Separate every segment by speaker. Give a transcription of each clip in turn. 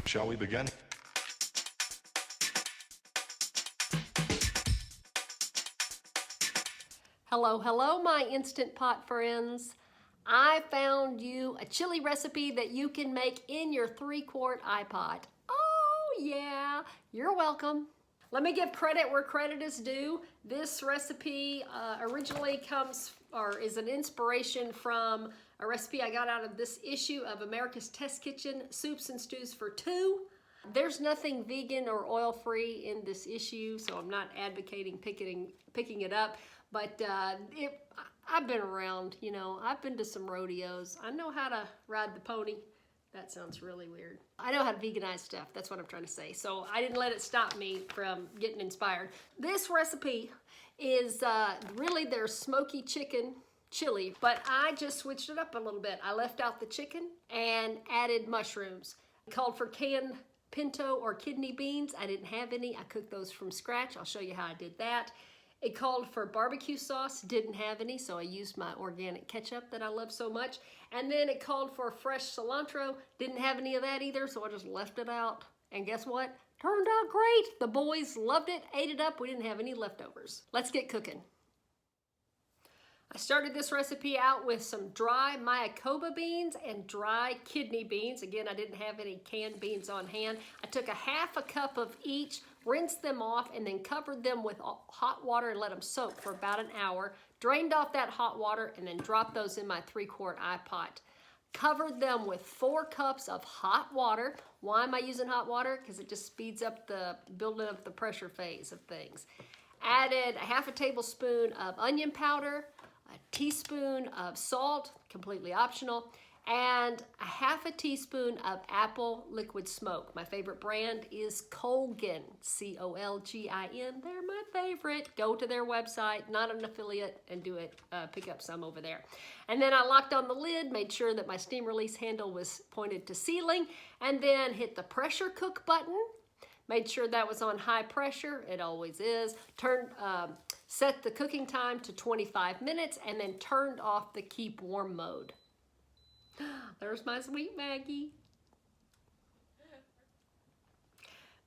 Speaker 1: Shall we begin?
Speaker 2: Hello, hello, my Instant Pot friends. I found you a chili recipe that you can make in your 3-quart iPot. Oh yeah, you're welcome. Let me give credit where credit is due. This recipe originally comes or is an inspiration from a recipe I got out of this issue of America's Test Kitchen, Soups and Stews for Two. There's nothing vegan or oil-free in this issue, so I'm not advocating picking it up. But I've been around, you know, I've been to some rodeos. I know how to ride the pony. That sounds really weird. I know how to veganize stuff. That's what I'm trying to say. So I didn't let it stop me from getting inspired. This recipe is really their smoky chicken chili, but I just switched it up a little bit. I left out the chicken and added mushrooms. It called for canned pinto or kidney beans. I didn't have any. I cooked those from scratch. I'll show you how I did that. It called for barbecue sauce, didn't have any, so I used my organic ketchup that I love so much. And then it called for fresh cilantro, didn't have any of that either, so I just left it out. And guess what? Turned out great. The boys loved it, ate it up. We didn't have any leftovers. Let's get cooking. I started this recipe out with some dry Mayocoba beans and dry kidney beans. Again, I didn't have any canned beans on hand. I took a half a cup of each, rinsed them off, and then covered them with hot water and let them soak for about an hour. Drained off that hot water and then dropped those in my 3-quart iPot. Covered them with 4 cups of hot water. Why am I using hot water? Because it just speeds up the building up the pressure phase of things. Added a half a tablespoon of onion powder, a teaspoon of salt, completely optional, and a half a teaspoon of Apple Liquid Smoke. My favorite brand is Colgin, C-O-L-G-I-N. They're my favorite. Go to their website, not an affiliate, and do it. Pick up some over there. And then I locked on the lid, made sure that my steam release handle was pointed to ceiling, and then hit the pressure cook button. Made sure that was on high pressure. It always is. Set the cooking time to 25 minutes and then turned off the keep warm mode. There's my sweet Maggie.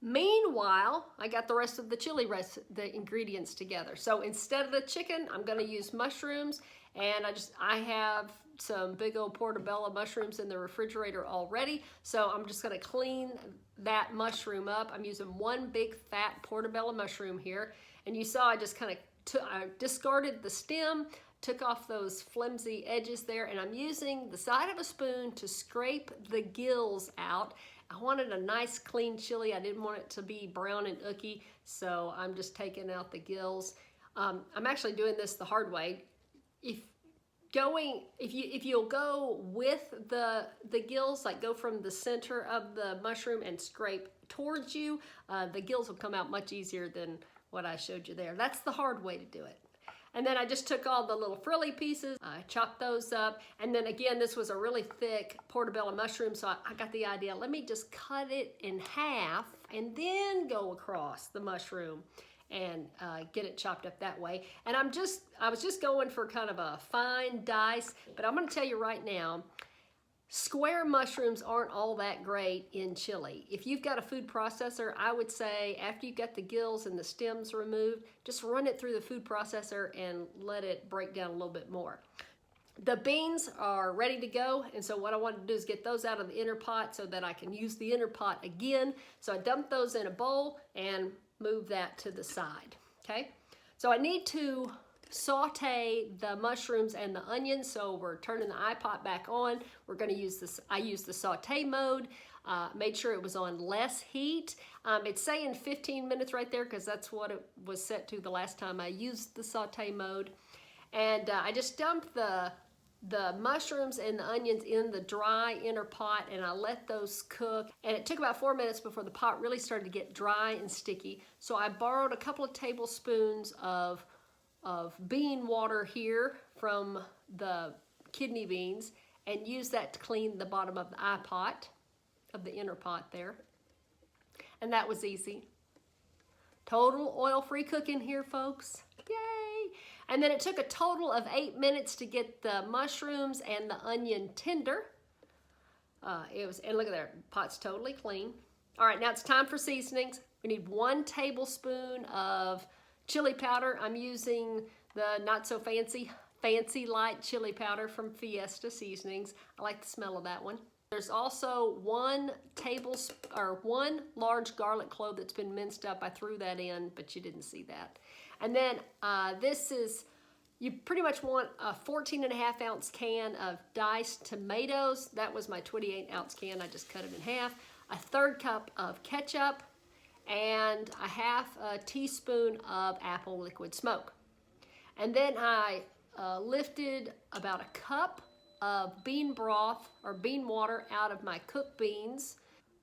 Speaker 2: Meanwhile, I got the rest of the chili the ingredients together. So instead of the chicken, I'm gonna use mushrooms, and I have some big old Portobella mushrooms in the refrigerator already. So I'm just gonna clean that mushroom up. I'm using 1 big fat Portobella mushroom here. And you saw I just kind of I discarded the stem, took off those flimsy edges there, and I'm using the side of a spoon to scrape the gills out. I wanted a nice clean chili. I didn't want it to be brown and ooky, so I'm just taking out the gills. I'm actually doing this the hard way. If you'll go with the gills, like go from the center of the mushroom and scrape towards you, the gills will come out much easier than what I showed you there. That's the hard way to do it. And then I just took all the little frilly pieces, I chopped those up, and then again, this was a really thick Portobella mushroom, so I got the idea, let me just cut it in half and then go across the mushroom and get it chopped up that way. And I was just going for kind of a fine dice, but I'm gonna tell you right now, square mushrooms aren't all that great in chili. If you've got a food processor, I would say after you've got the gills and the stems removed, just run it through the food processor and let it break down a little bit more. The beans are ready to go, and so what I want to do is get those out of the inner pot so that I can use the inner pot again. So I dumped those in a bowl and move that to the side, okay? So I need to saute the mushrooms and the onions, so we're turning the iPot back on. We're gonna use this, I used the saute mode, made sure it was on less heat. It's saying 15 minutes right there because that's what it was set to the last time I used the saute mode. And I just dumped the mushrooms and the onions in the dry inner pot, and I let those cook. And it took about 4 minutes before the pot really started to get dry and sticky. So I borrowed a couple of tablespoons of bean water here from the kidney beans and used that to clean the bottom of the iPot, of the inner pot there. And that was easy. Total oil-free cooking here, folks. Yay! And then it took a total of 8 minutes to get the mushrooms and the onion tender. And look at that, pot's totally clean. All right, now it's time for seasonings. We need 1 tablespoon of chili powder. I'm using the not so fancy light chili powder from Fiesta Seasonings. I like the smell of that one. There's also 1 large garlic clove that's been minced up. I threw that in, but you didn't see that. And then you pretty much want a 14.5-ounce can of diced tomatoes. That was my 28-ounce can. I just cut it in half. A 1/3 cup of ketchup and a 1/2 teaspoon of apple liquid smoke. And then I lifted about a cup of bean broth or bean water out of my cooked beans.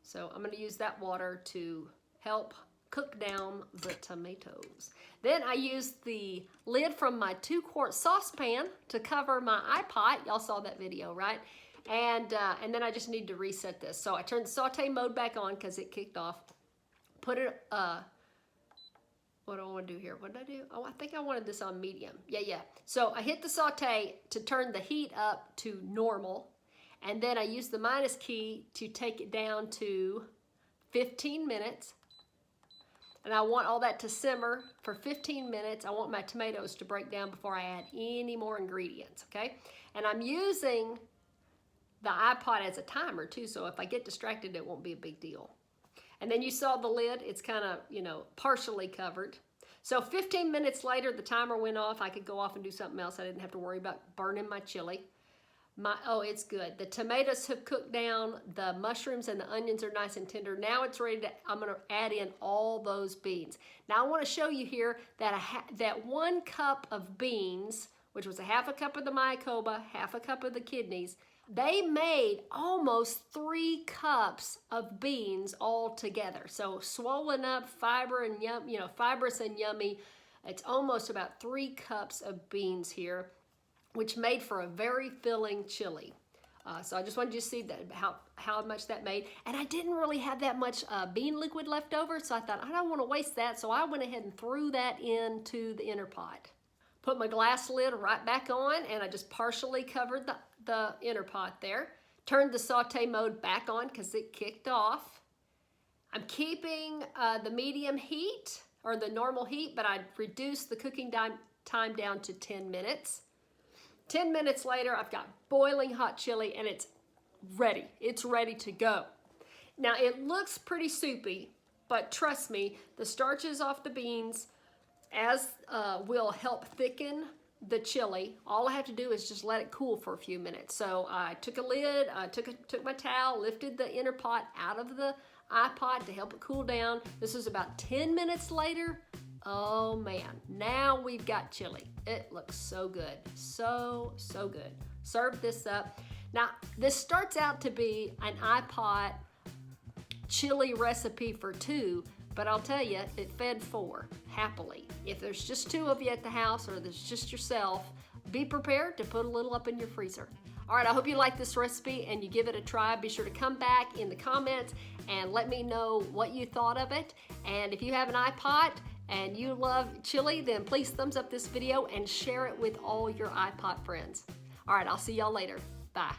Speaker 2: So I'm going to use that water to help cook down the tomatoes. Then I used the lid from my 2-quart saucepan to cover my iPot. Y'all saw that video, right? And then I just need to reset this. So I turned the saute mode back on because it kicked off. Put it, what do I want to do here? What did I do? Oh, I think I wanted this on medium. Yeah. So I hit the saute to turn the heat up to normal. And then I used the minus key to take it down to 15 minutes. And I want all that to simmer for 15 minutes. I want my tomatoes to break down before I add any more ingredients, okay? And I'm using the iPod as a timer too, so if I get distracted, it won't be a big deal. And then you saw the lid, it's kind of, partially covered. So 15 minutes later, the timer went off. I could go off and do something else. I didn't have to worry about burning my chili. Oh, it's good. The tomatoes have cooked down. The mushrooms and the onions are nice and tender. Now it's ready to, I'm going to add in all those beans. Now I want to show you here that that 1 cup of beans, which was a 1/2 cup of the Mayocoba, 1/2 cup of the kidneys, they made almost 3 cups of beans all together. So swollen up, fiber and fibrous and yummy. It's almost about 3 cups of beans here, which made for a very filling chili. So I just wanted you to see that how much that made. And I didn't really have that much bean liquid left over, so I thought I don't want to waste that. So I went ahead and threw that into the inner pot. Put my glass lid right back on, and I just partially covered the inner pot there. Turned the saute mode back on because it kicked off. I'm keeping the medium heat or the normal heat, but I reduced the cooking time down to 10 minutes. 10 minutes later, I've got boiling hot chili and it's ready. It's ready to go. Now it looks pretty soupy, but trust me, the starches off the beans will help thicken the chili. All I have to do is just let it cool for a few minutes. So I took a lid, I took my towel, lifted the inner pot out of the iPod to help it cool down. This was about 10 minutes later. Oh man, now we've got chili. It looks so good, so good. Serve this up. Now, this starts out to be an iPod chili recipe for 2, but I'll tell you, it fed 4 happily. If there's just 2 of you at the house or there's just yourself, be prepared to put a little up in your freezer. All right, I hope you like this recipe and you give it a try. Be sure to come back in the comments and let me know what you thought of it. And if you have an iPod and you love chili, then please thumbs up this video and share it with all your iPod friends. All right, I'll see y'all later. Bye.